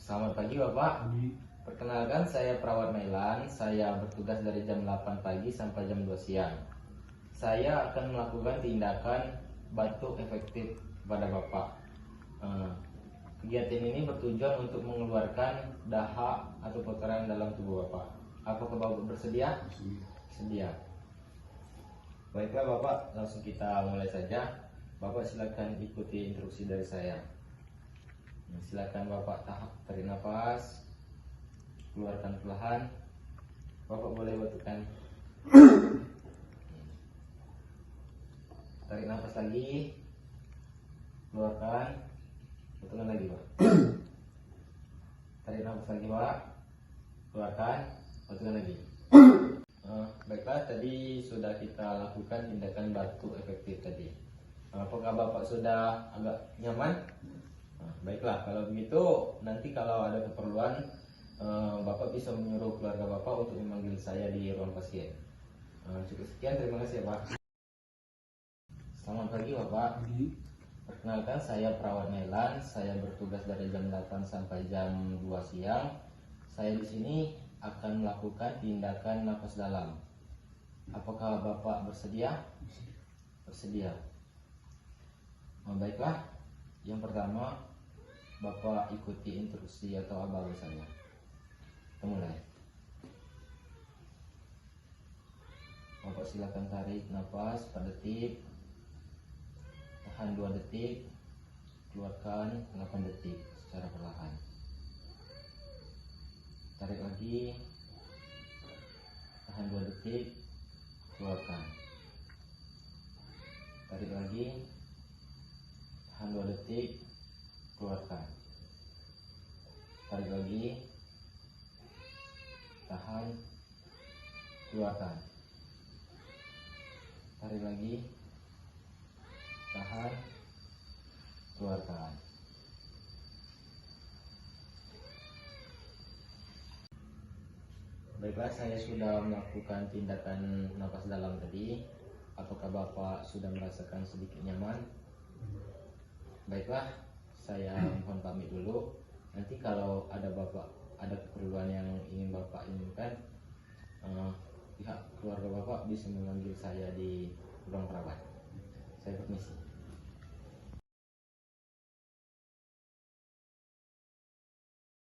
Selamat pagi Bapak. Perkenalkan, saya perawat Mailan. Saya bertugas dari jam 8 pagi sampai jam 2 siang. Saya akan melakukan tindakan batuk efektif pada Bapak. Kegiatan ini bertujuan untuk mengeluarkan dahak atau kotoran dalam tubuh Bapak. Apakah Bapak bersedia? Sedia. Baiklah Bapak, langsung kita mulai saja. Bapak silakan ikuti instruksi dari saya. Silakan Bapak tarik nafas, keluarkan perlahan. Bapak boleh batukkan. Tarik nafas lagi, keluarkan, batukkan lagi Pak. Tarik nafas lagi Pak, keluarkan, batukkan lagi. Baiklah, tadi sudah kita lakukan tindakan batuk efektif tadi. Apakah Bapak sudah agak nyaman? Baiklah, kalau begitu nanti kalau ada keperluan Bapak bisa menyuruh keluarga Bapak untuk memanggil saya di ruang pasien. Cukup sekian, terima kasih ya Pak. Selamat pagi Bapak. Perkenalkan, saya perawat Mailan. Saya bertugas dari jam 8 sampai jam 2 siang. Saya di sini akan melakukan tindakan nafas dalam. Apakah Bapak bersedia? Bersedia. Baiklah, yang pertama Bapak ikuti instruksi atau abang saya. Kita mulai. Bapak silakan tarik nafas 4 detik, tahan 2 detik, keluarkan 8 detik secara perlahan. Tarik lagi, tahan 2 detik, keluarkan. Tarik lagi, tahan 2 detik, keluarkan. Tarik lagi, tahan, keluarkan. Tarik lagi, tahan, keluarkan. Baiklah, saya sudah melakukan tindakan nafas dalam tadi. Apakah Bapak sudah merasakan sedikit nyaman? Baiklah, saya mohon pamit dulu. Nanti kalau ada keperluan yang ingin Bapak inginkan, pihak keluarga Bapak bisa memanggil saya di ruang perawat. Saya permisi.